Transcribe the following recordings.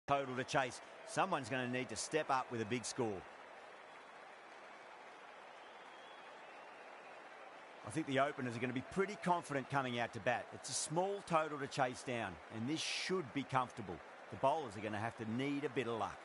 total to chase. Someone's going to need to step up with a big score. I think the openers are going to be pretty confident coming out to bat. It's a small total to chase down, and this should be comfortable. The bowlers are going to have to need a bit of luck.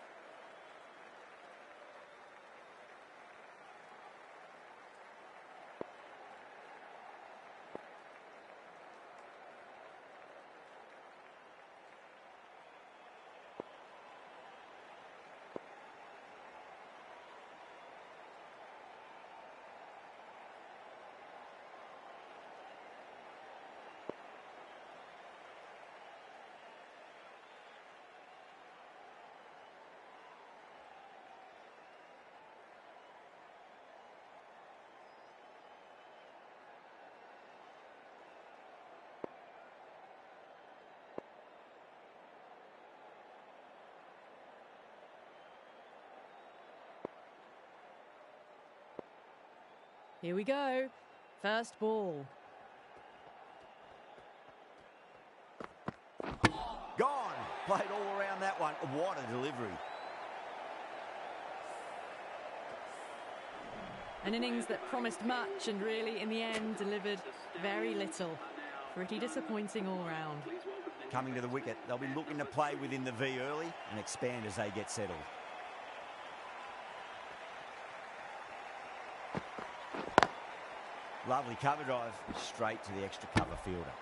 Here we go. First ball. Gone. Played all around that one. What a delivery. An innings that promised much and really, in the end, delivered very little. Pretty disappointing all round. Coming to the wicket, they'll be looking to play within the V early and expand as they get settled. Lovely cover drive, straight to the extra cover fielder.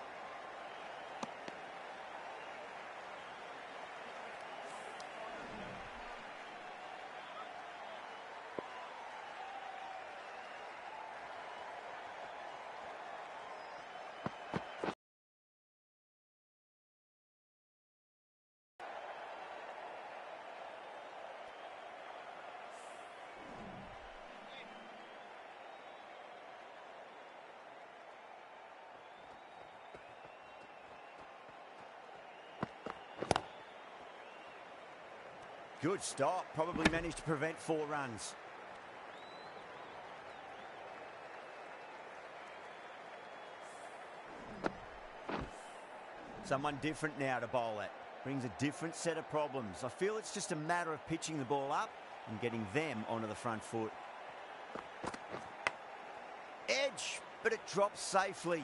Good stop, probably managed to prevent 4 runs. Someone different now to bowl at. Brings a different set of problems. I feel it's just a matter of pitching the ball up and getting them onto the front foot. Edge, but it drops safely.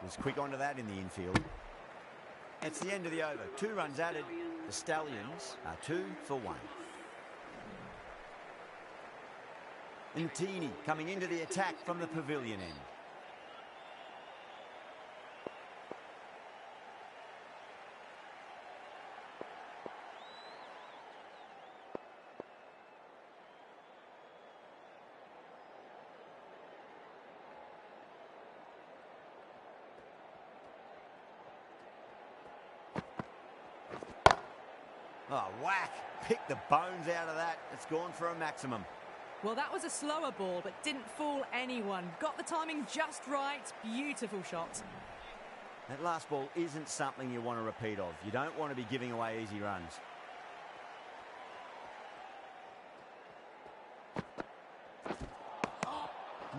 Was quick onto that in the infield. It's the end of the over. 2 runs added. The Stallions are 2 for 1. Ntini coming into the attack from the pavilion end. Oh, whack. Pick the bones out of that. It's gone for a maximum. Well, that was a slower ball, but didn't fool anyone. Got the timing just right. Beautiful shot. That last ball isn't something you want to repeat of. You don't want to be giving away easy runs.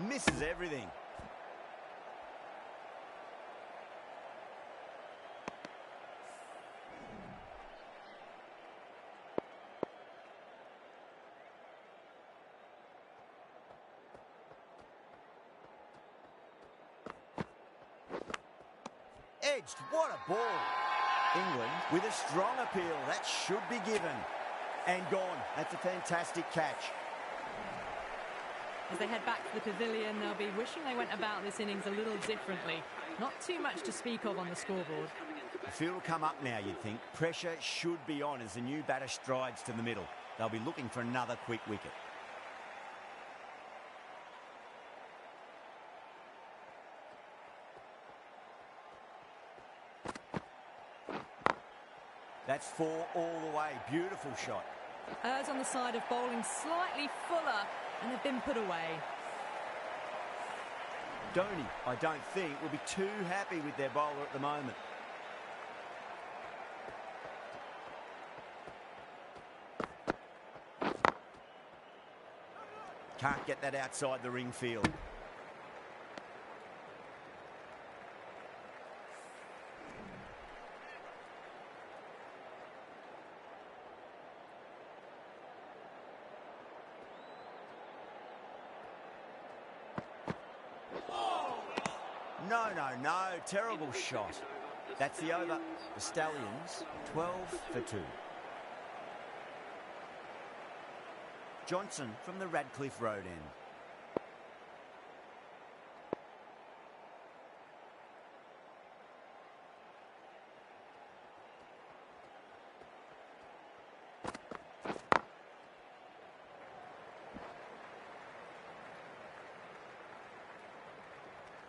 Misses everything. Edged, what a ball. England with a strong appeal. That should be given. And gone. That's a fantastic catch. As they head back to the pavilion, they'll be wishing they went about this innings a little differently. Not too much to speak of on the scoreboard. The field will come up now, you'd think. Pressure should be on as the new batter strides to the middle. They'll be looking for another quick wicket. That's 4 all the way. Beautiful shot. Errs on the side of bowling slightly fuller, and they've been put away. Dhoni, I don't think, will be too happy with their bowler at the moment. Can't get that outside the ring field. No, terrible shot. That's the over. The Stallions, 12 for 2. Johnson from the Radcliffe Road end.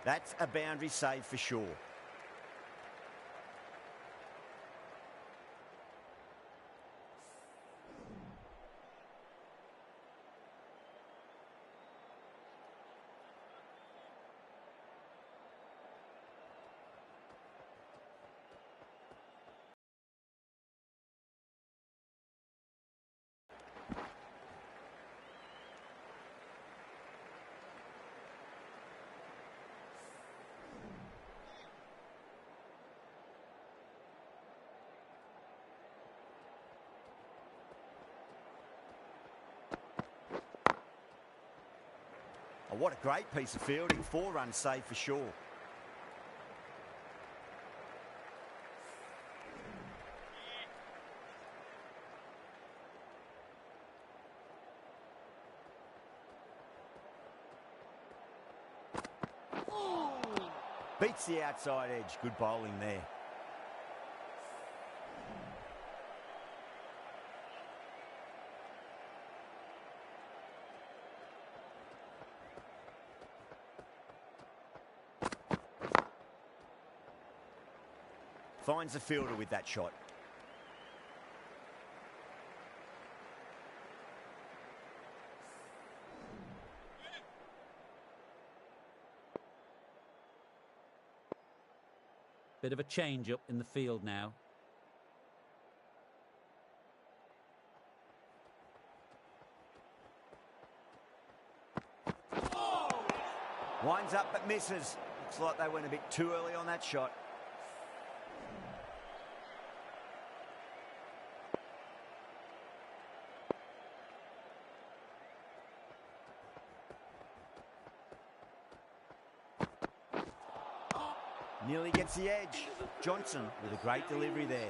That's a boundary save for sure. Oh, what a great piece of fielding. 4 runs saved for sure. Beats the outside edge. Good bowling there. Finds the fielder with that shot. Bit of a change-up in the field now. Winds up but misses. Looks like they went a bit too early on that shot. Nearly gets the edge. Johnson with a great delivery there.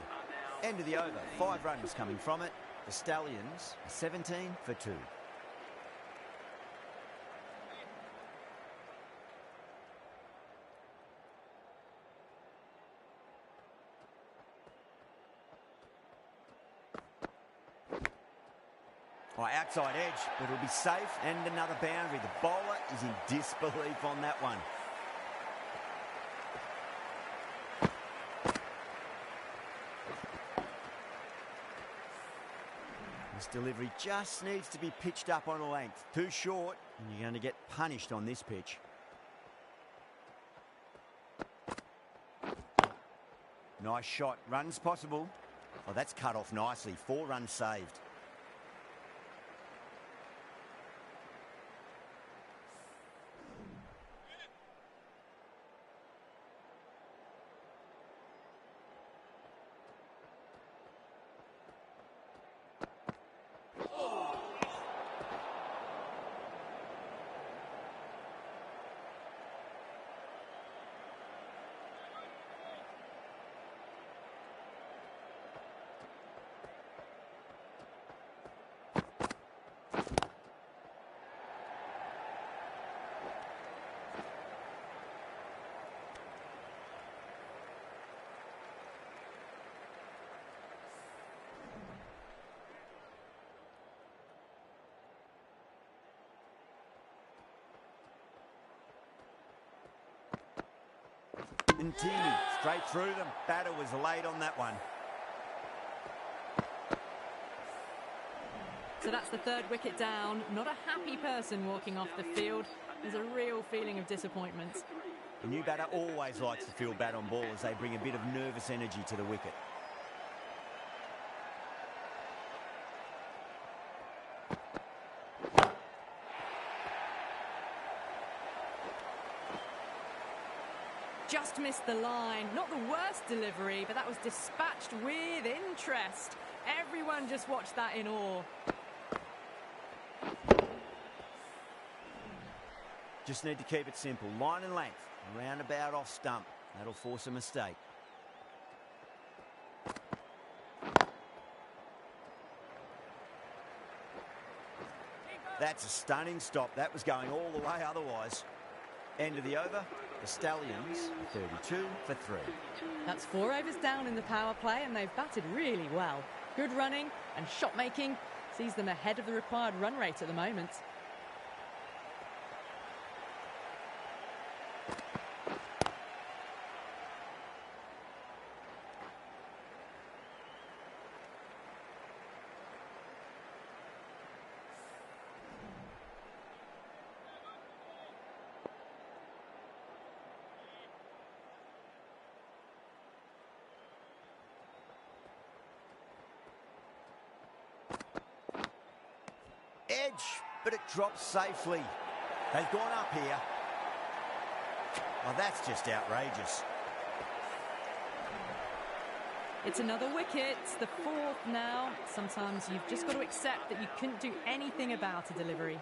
End of the over. 5 runs coming from it. The Stallions, 17 for 2. Oh, outside edge, but it'll be safe and another boundary. The bowler is in disbelief on that one. This delivery just needs to be pitched up on a length. Too short, and you're going to get punished on this pitch. Nice shot. Runs possible. Oh, that's cut off nicely. 4 runs saved. Ntini straight through them. Batter was late on that one. So that's the 3rd wicket down. Not a happy person walking off the field. There's a real feeling of disappointment. The new batter always likes to feel bat on ball as they bring a bit of nervous energy to the wicket. Just missed the line. Not the worst delivery, but that was dispatched with interest. Everyone just watched that in awe. Just need to keep it simple. Line and length. Roundabout off stump. That'll force a mistake. That's a stunning stop. That was going all the way otherwise. End of the over. The Stallions, 32 for 3. That's 4 overs down in the power play, and they've batted really well. Good running and shot making sees them ahead of the required run rate at the moment. Edge, but it drops safely. They've gone up here. Oh, that's just outrageous. It's another wicket, the 4th now. Sometimes you've just got to accept that you couldn't do anything about a delivery.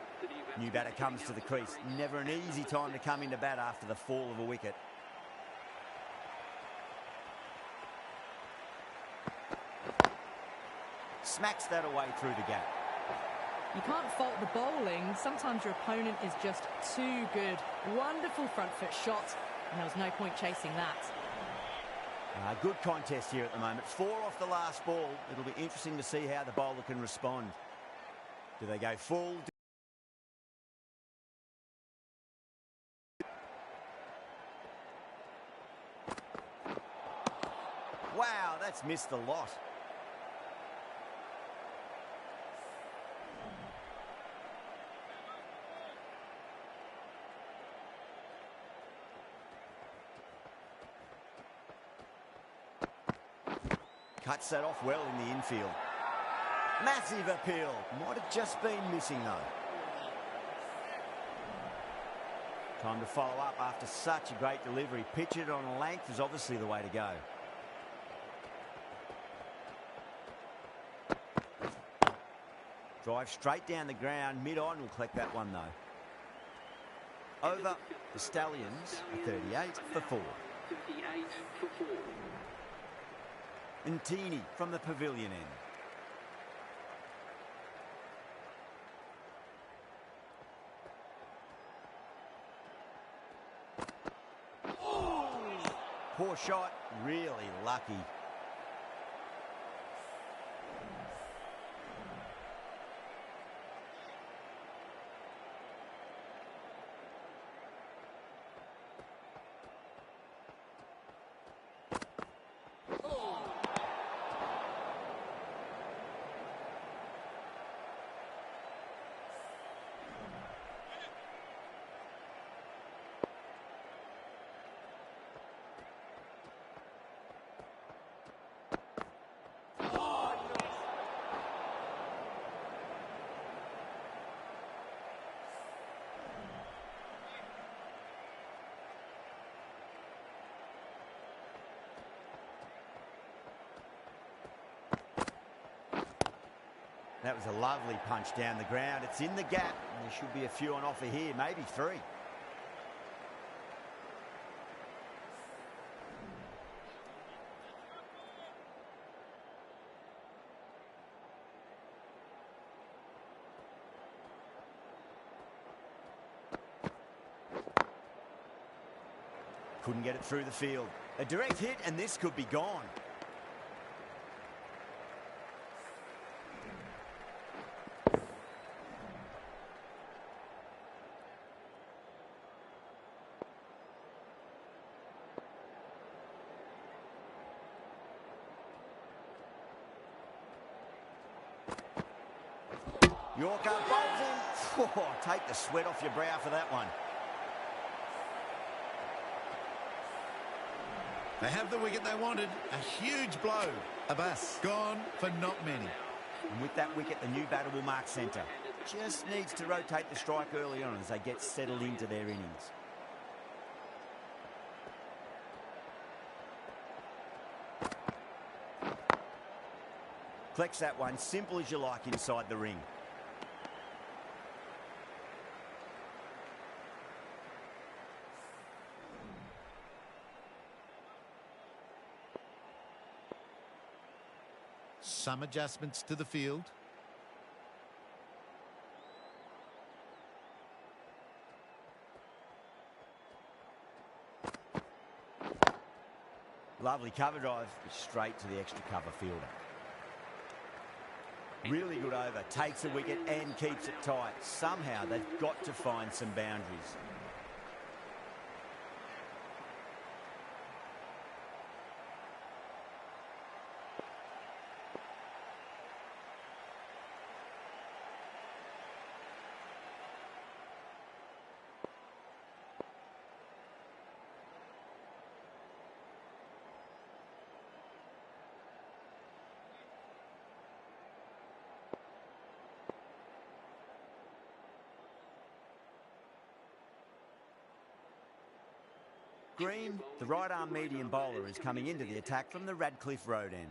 New batter comes to the crease. Never an easy time to come into bat after the fall of a wicket. Smacks that away through the gap. You can't fault the bowling. Sometimes your opponent is just too good. Wonderful front foot shot, and there was no point chasing that. Good contest here at the moment. 4 off the last ball. It'll be interesting to see how the bowler can respond. Do they go full? Wow, that's missed the lot. Cuts that off well in the infield. Massive appeal. Might have just been missing though. Time to follow up after such a great delivery. Pitch it on length is obviously the way to go. Drive straight down the ground. Mid-on will collect that one though. Over. The Stallions are 38 for 4. 38 for 4. Ntini from the pavilion end. Oh! Poor shot, really lucky. That was a lovely punch down the ground. It's in the gap. There should be a few on offer here, maybe 3. Couldn't get it through the field. A direct hit and this could be gone. Yorker bowls in. Oh, take the sweat off your brow for that one. They have the wicket they wanted. A huge blow. Abbas gone for not many. And with that wicket, the new batter will mark centre. Just needs to rotate the strike early on as they get settled into their innings. Collects that one, simple as you like, inside the ring. Some adjustments to the field. Lovely cover drive, straight to the extra cover fielder. Really good over, takes a wicket and keeps it tight. Somehow they've got to find some boundaries. Green, the right-arm medium bowler, is coming into the attack from the Radcliffe Road end.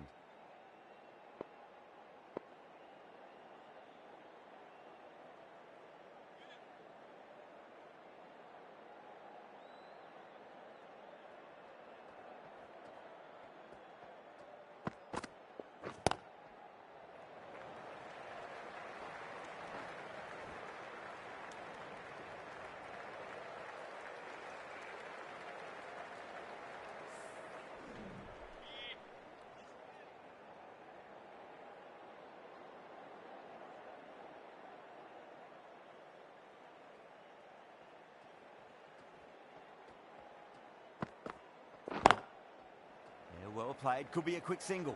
Well played, could be a quick single.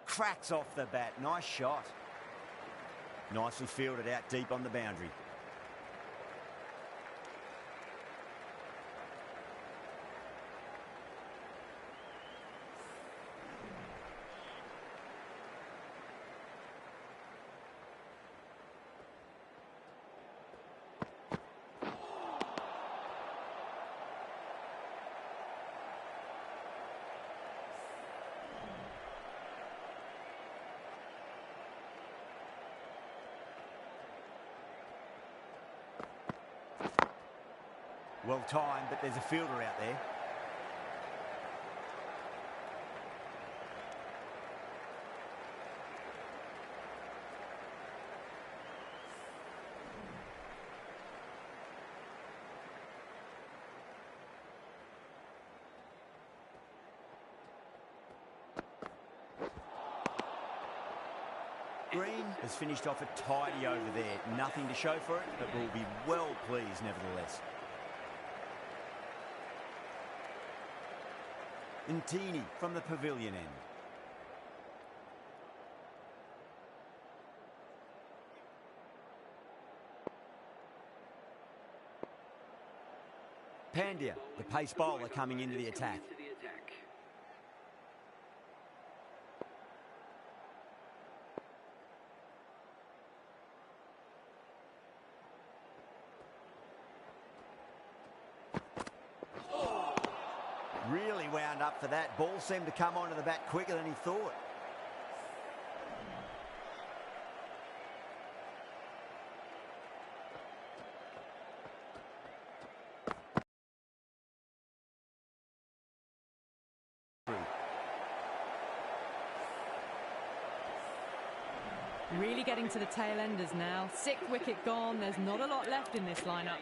Cracks off the bat, nice shot. Nicely fielded out deep on the boundary. Well timed, but there's a fielder out there. Green has finished off a tidy over there. Nothing to show for it, but will be well pleased nevertheless. Ntini from the pavilion end. Pandya, the pace bowler, coming into the attack. Really wound up for that. Ball seemed to come onto the bat quicker than he thought. Really getting to the tail enders now. 6th wicket gone. There's not a lot left in this lineup.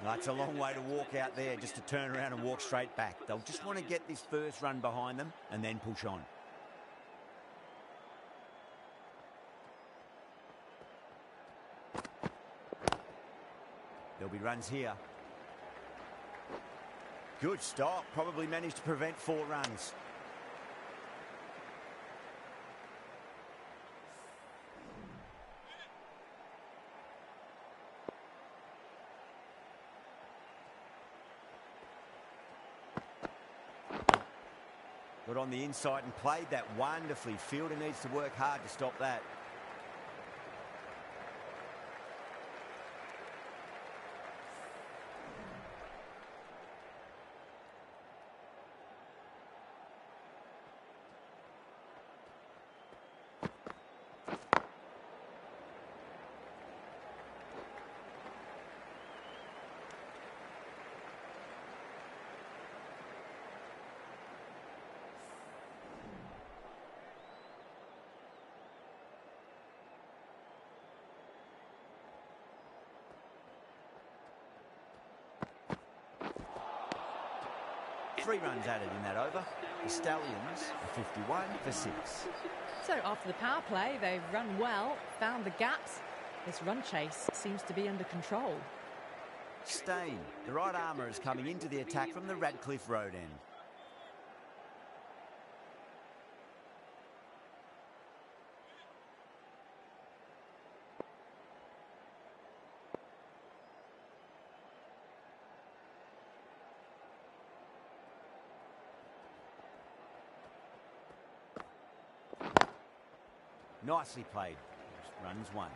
That's a long way to walk out there, just to turn around and walk straight back. They'll just want to get this first run behind them and then push on. There'll be runs here. Good stop. Probably managed to prevent 4 runs. Got on the inside and played that wonderfully. Fielder needs to work hard to stop that. Three runs added in that over. The Stallions are 51 for 6. So after the power play, they've run well, found the gaps. This run chase seems to be under control. Stain, the right armour, is coming into the attack from the Radcliffe Road end. Nicely played. Runs 1.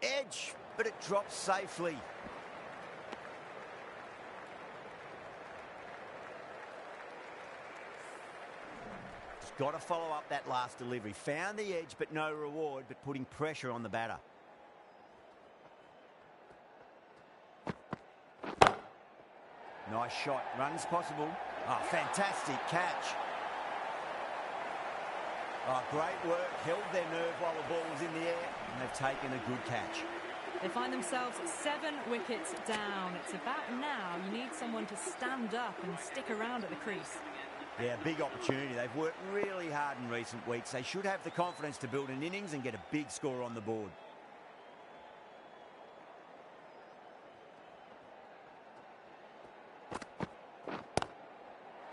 Edge, but it drops safely. Just got to follow up that last delivery. Found the edge, but no reward, but putting pressure on the batter. Nice shot. Runs possible. Oh, fantastic catch. Oh, great work. Held their nerve while the ball was in the air, and they've taken a good catch. They find themselves 7 wickets down. It's about now you need someone to stand up and stick around at the crease. Yeah, big opportunity. They've worked really hard in recent weeks. They should have the confidence to build an innings and get a big score on the board.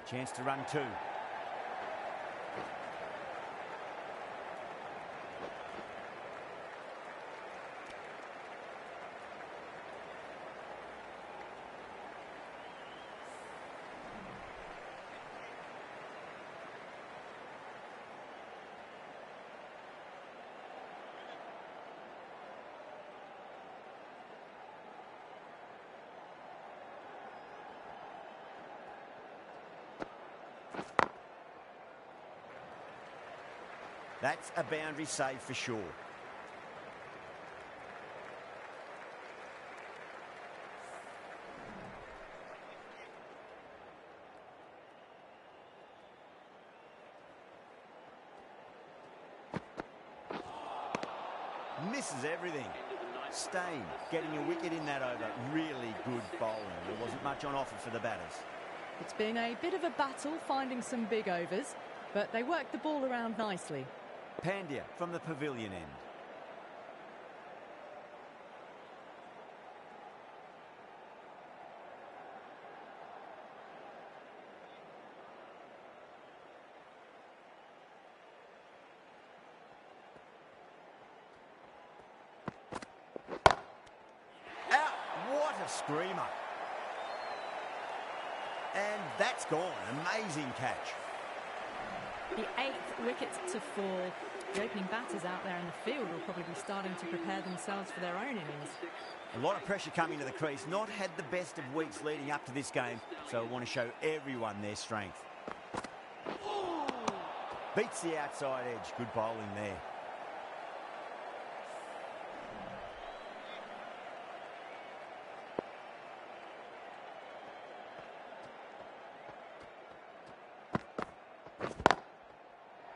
Chance to run 2. That's a boundary save for sure. Misses everything. Stain getting a wicket in that over. Really good bowling. There wasn't much on offer for the batters. It's been a bit of a battle finding some big overs, but they worked the ball around nicely. Pandya from the pavilion end. Out! What a screamer. And that's gone. Amazing catch. The 8th wicket to fall. The opening batters out there in the field will probably be starting to prepare themselves for their own innings. A lot of pressure coming to the crease. Not had the best of weeks leading up to this game, so I want to show everyone their strength. Beats the outside edge. Good bowling there.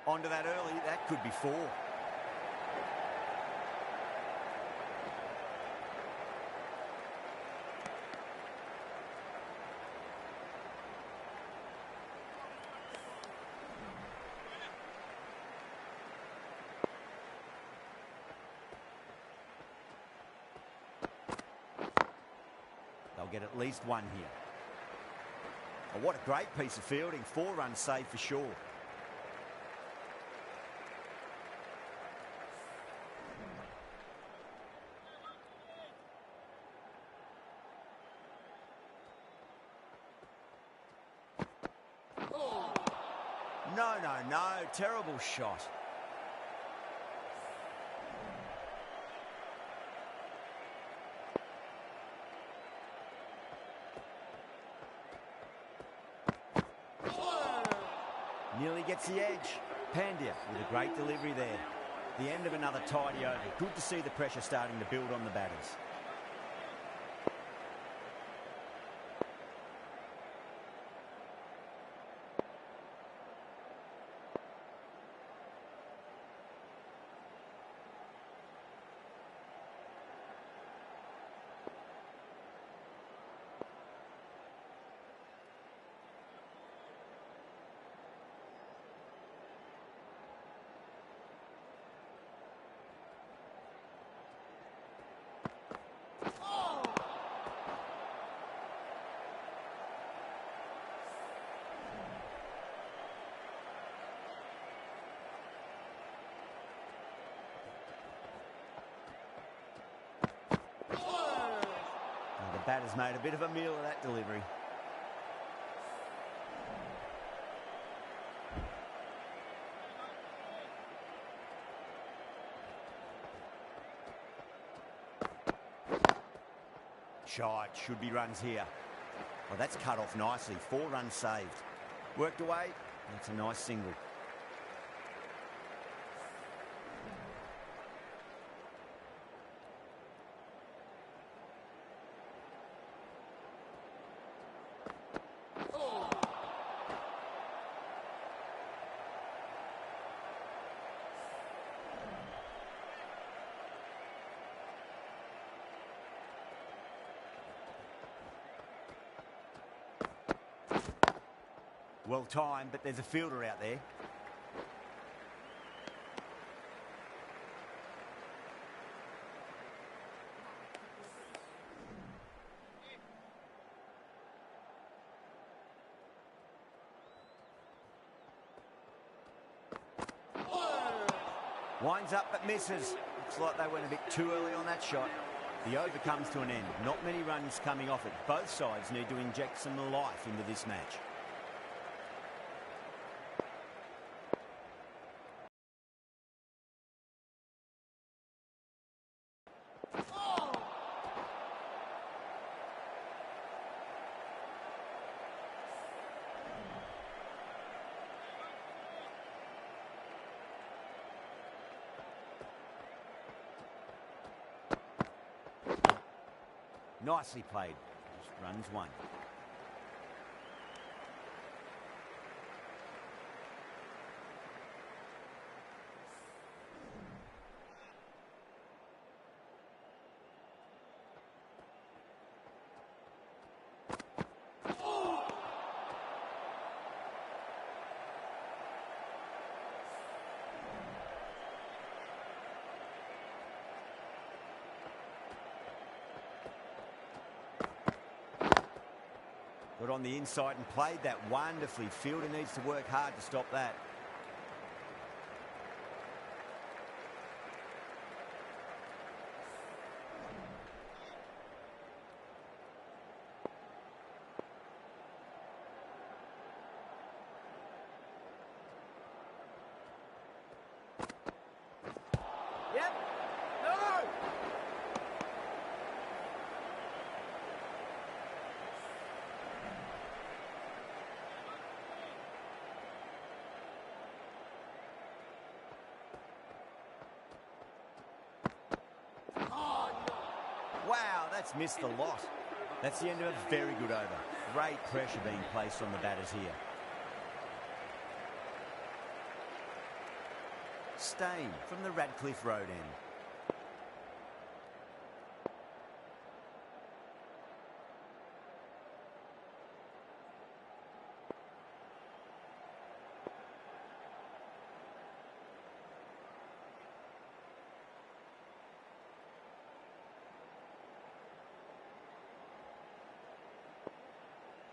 Onto that early, that could be 4. They'll get at least 1 here. Oh, what a great piece of fielding. 4 runs saved for sure. No. Terrible shot. Nearly gets the edge. Pandya with a great delivery there. The end of another tidy over. Good to see the pressure starting to build on the batters. The batter's made a bit of a meal of that delivery. Shot, should be runs here. Well, that's cut off nicely. 4 runs saved. Worked away. That's a nice single. Well timed, but there's a fielder out there. Winds up but misses. Looks like they went a bit too early on that shot. The over comes to an end. Not many runs coming off it. Both sides need to inject some life into this match. Nicely played. Just runs 1. Got on the inside and played that wonderfully. Fielder needs to work hard to stop that. Yep. No! Wow, that's missed a lot. That's the end of a very good over. Great pressure being placed on the batters here. Stain from the Radcliffe Road end.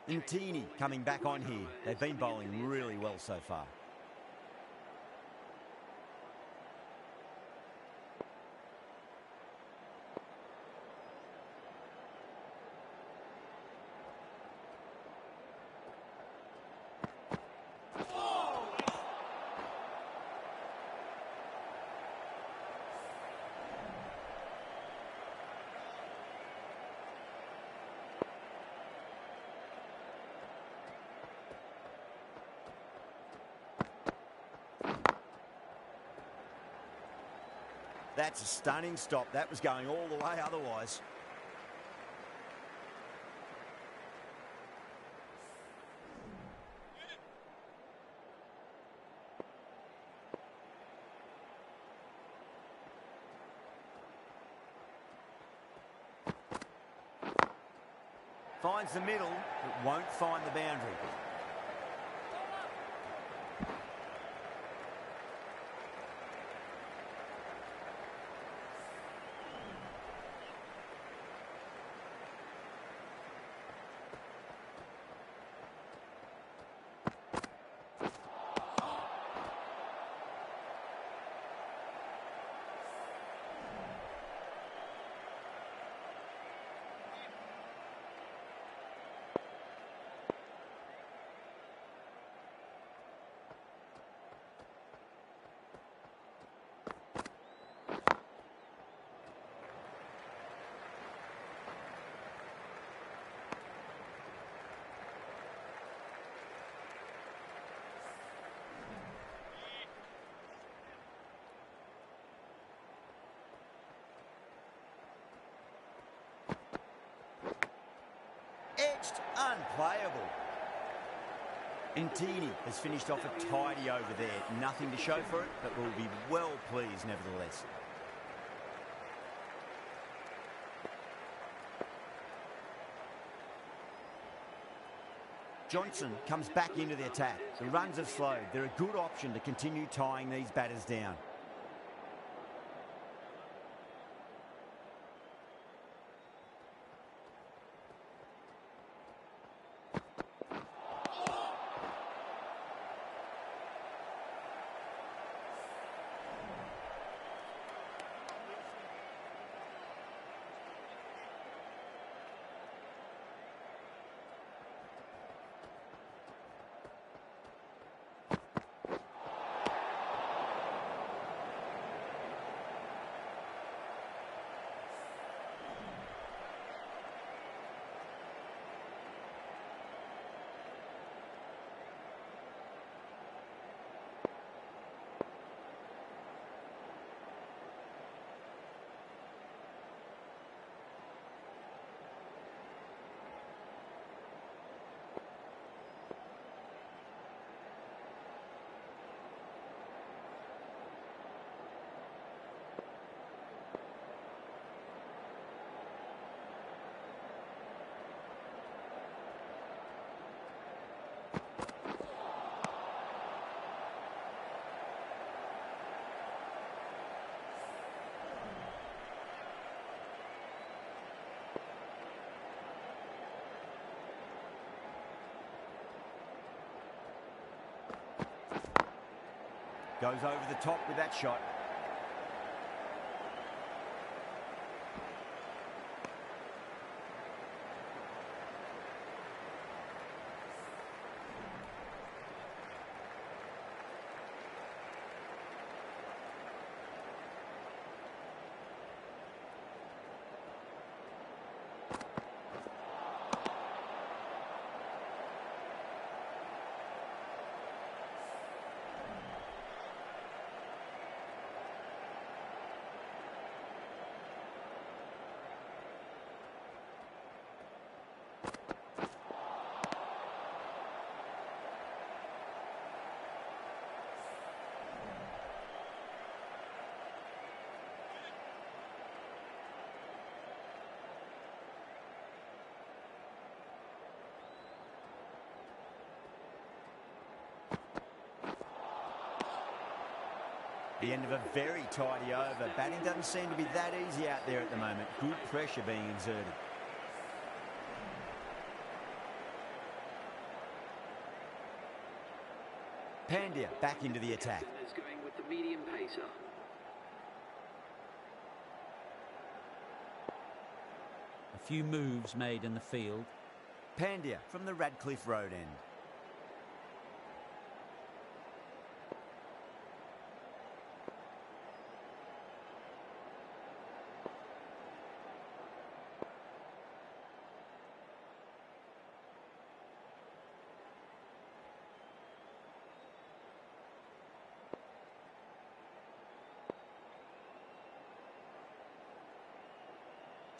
Ntini coming back on here. They've been bowling really well so far. That's a stunning stop. That was going all the way otherwise. Finds the middle, but won't find the boundary. Edged, unplayable. Ntini has finished off a tidy over there. Nothing to show for it, but will be well pleased nevertheless. Johnson comes back into the attack. The runs have slowed. They're a good option to continue tying these batters down. Goes over the top with that shot. The end of a very tidy over. Batting doesn't seem to be that easy out there at the moment. Good pressure being exerted. Pandya back into the attack. Is going with the medium pacer. A few moves made in the field. Pandya from the Radcliffe Road end.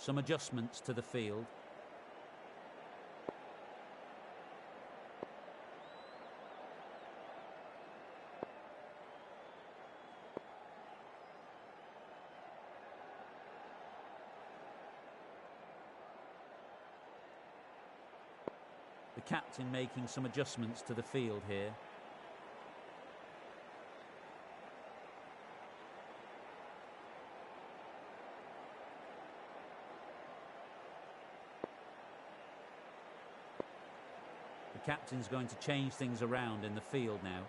Some adjustments to the field. The captain making some adjustments to the field here. The captain's going to change things around in the field now.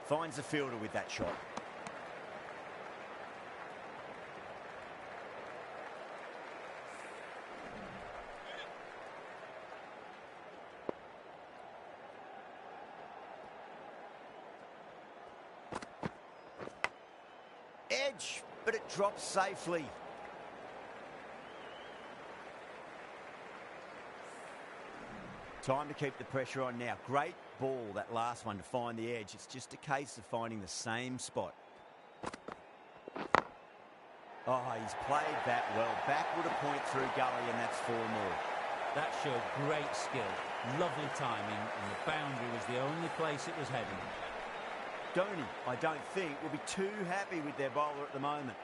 Finds the fielder with that shot. Edge, but it drops safely. Time to keep the pressure on now. Great ball, that last one, to find the edge. It's just a case of finding the same spot. Oh, he's played that well. Backward a point through gully, and that's 4 more. That showed great skill, lovely timing, and the boundary was the only place it was heading. Dhoni, I don't think, will be too happy with their bowler at the moment.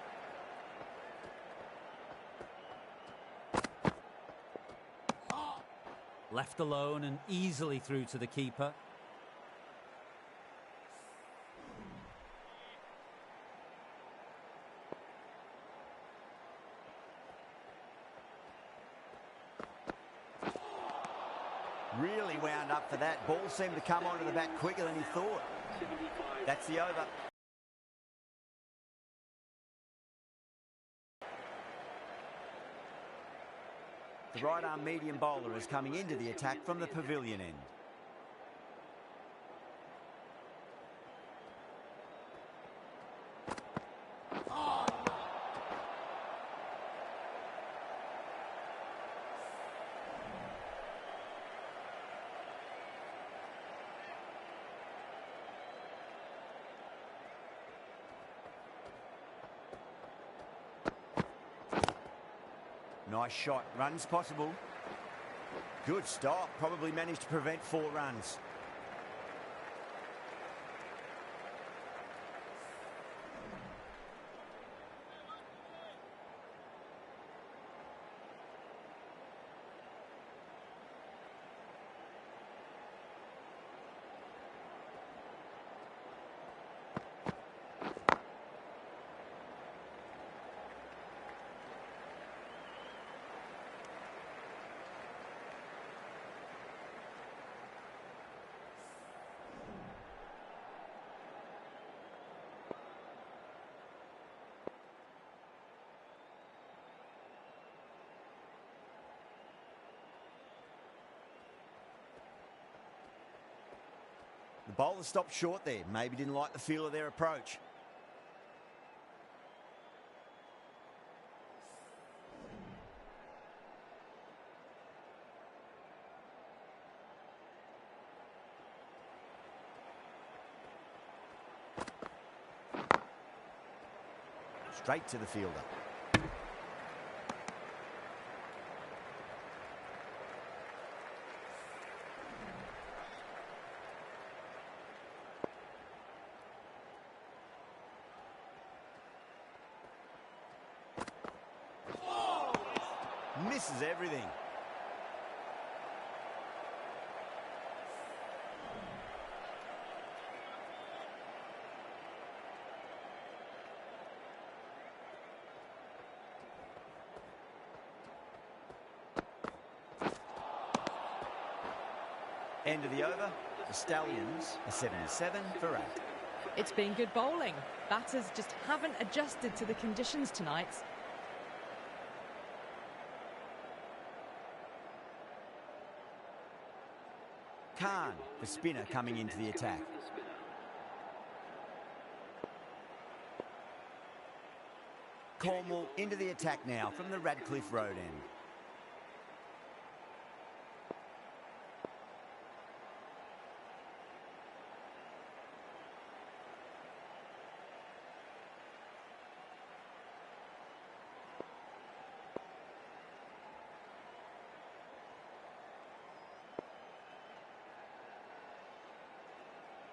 Left alone and easily through to the keeper. Really wound up for that. Ball seemed to come onto the bat quicker than he thought. That's the over. The right-arm medium bowler is coming into the attack from the pavilion end. Nice shot. Runs possible. Good stop. Probably managed to prevent 4 runs. The bowler stopped short there. Maybe didn't like the feel of their approach. Straight to the fielder. Misses everything. End of the over. The Stallions are 77 for 8. It's been good bowling. Batters just haven't adjusted to the conditions tonight. Khan, the spinner, coming into the attack. Cornwall into the attack now from the Radcliffe Road end.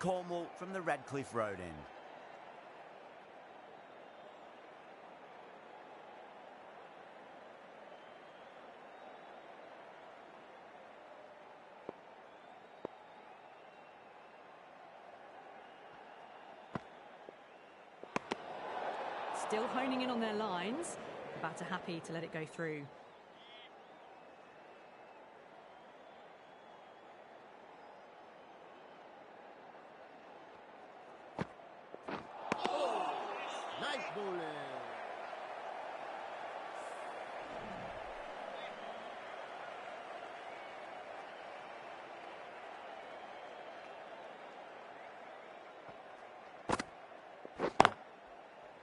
Cornwall from the Radcliffe Road end. Still honing in on their lines. The batter happy to let it go through. Nice bowling.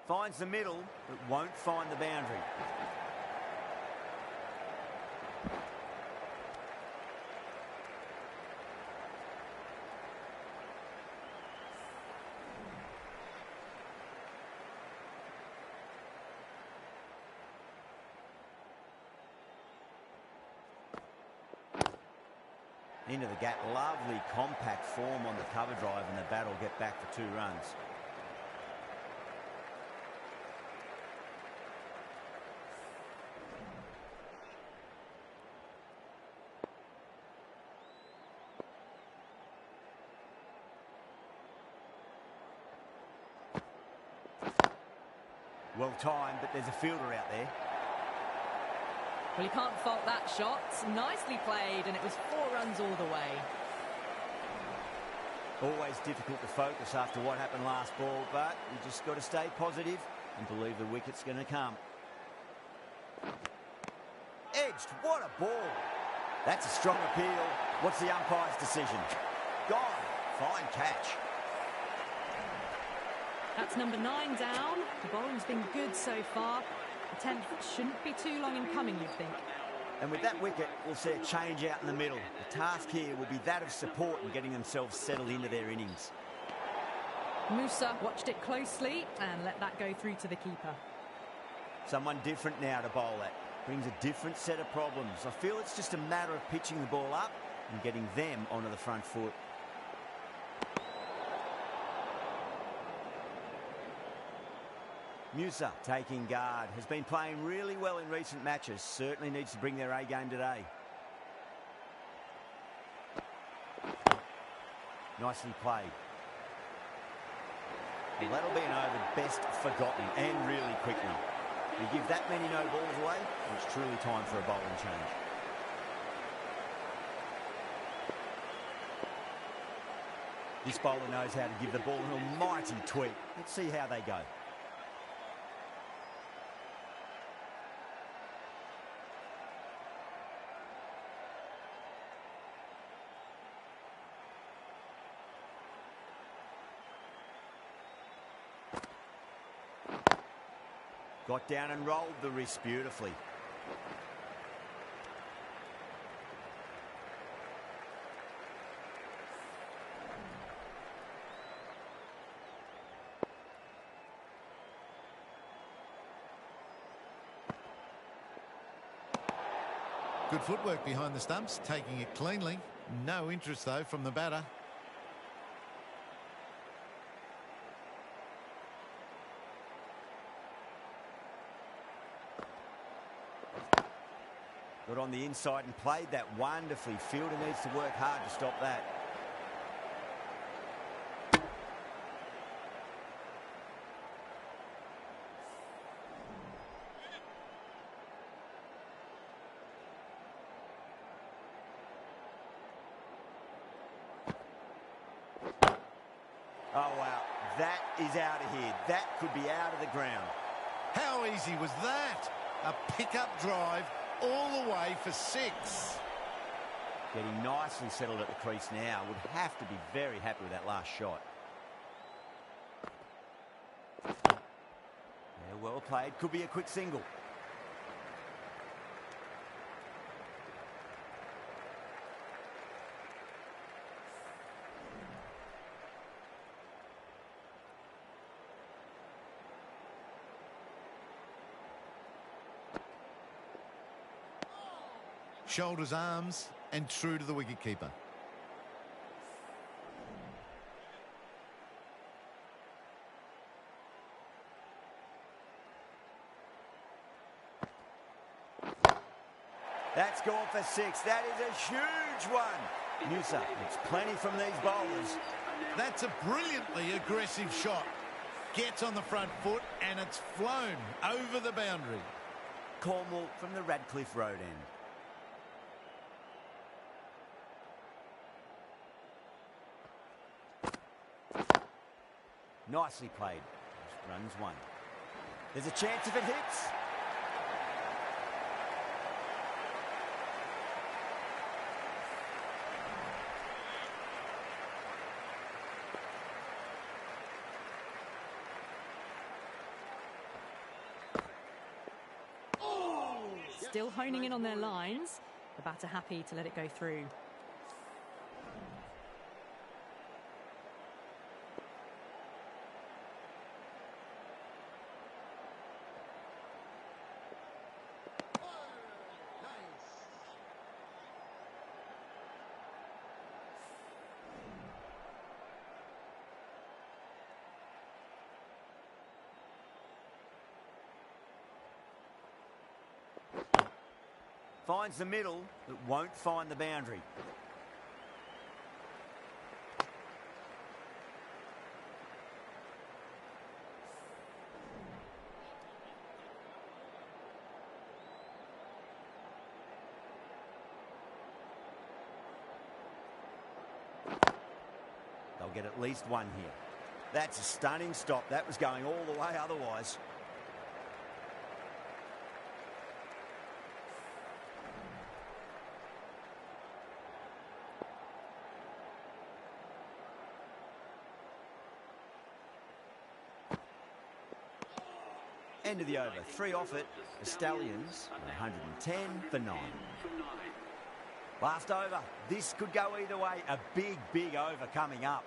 Finds the middle, but won't find the boundary. Into the gap, lovely compact form on the cover drive, and the bat will get back for 2 runs. Well timed, but there's a fielder out there. Well, you can't fault that shot. Nicely played, and it was 4 runs all the way. Always difficult to focus after what happened last ball, but you just got to stay positive and believe the wicket's going to come. Edged, what a ball. That's a strong appeal. What's the umpire's decision? Gone. Fine catch. That's number 9 down. The bowling's been good so far. The 10th shouldn't be too long in coming, you'd think. And with that wicket, we'll see a change out in the middle. The task here will be that of support and getting themselves settled into their innings. Musa watched it closely and let that go through to the keeper. Someone different now to bowl at. Brings a different set of problems. I feel it's just a matter of pitching the ball up and getting them onto the front foot. Musa taking guard, has been playing really well in recent matches, certainly needs to bring their A game today. Nicely played. Well, that'll be an over best forgotten, and really quickly. You give that many no balls away, it's truly time for a bowling change. This bowler knows how to give the ball an almighty tweak. Let's see how they go. Got down and rolled the wrist beautifully. Good footwork behind the stumps, taking it cleanly. No interest, though, from the batter. Got on the inside and played that wonderfully. Fielder needs to work hard to stop that. Oh, wow. That is out of here. That could be out of the ground. How easy was that? A pickup drive all the way for 6. Getting nicely settled at the crease now. Would have to be very happy with that last shot. Yeah, well played. Could be a quick single. Shoulders, arms, and true to the wicketkeeper. That's gone for 6. That is a huge one. Noosa gets plenty from these bowlers. That's a brilliantly aggressive shot. Gets on the front foot and it's flown over the boundary. Cornwall from the Radcliffe Road end. Nicely played. Just runs 1. There's a chance if it hits. Still honing in on their lines. The batter happy to let it go through. Finds the middle, but won't find the boundary. They'll get at least 1 here. That's a stunning stop. That was going all the way otherwise. End of the over. 3 off it. The Stallions 110 for 9. Last over. This could go either way. A big, big over coming up.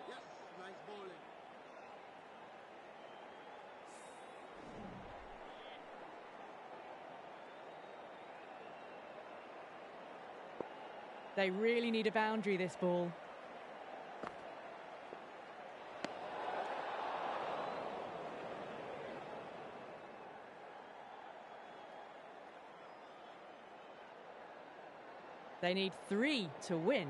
Yes, nice bowling. They really need a boundary, this ball. They need 3 to win.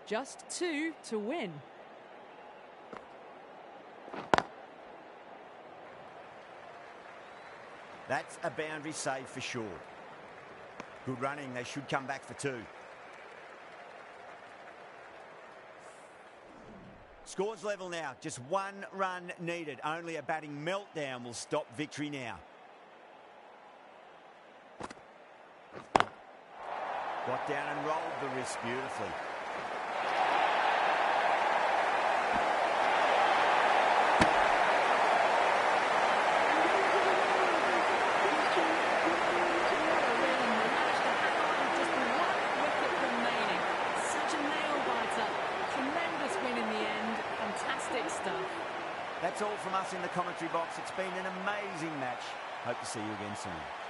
Just 2 to win. That's a boundary save for sure. Good running. They should come back for 2. Scores level now. Just 1 run needed. Only a batting meltdown will stop victory now. Got down and rolled the wrist beautifully. That's all from us in the commentary box. It's been an amazing match. Hope to see you again soon.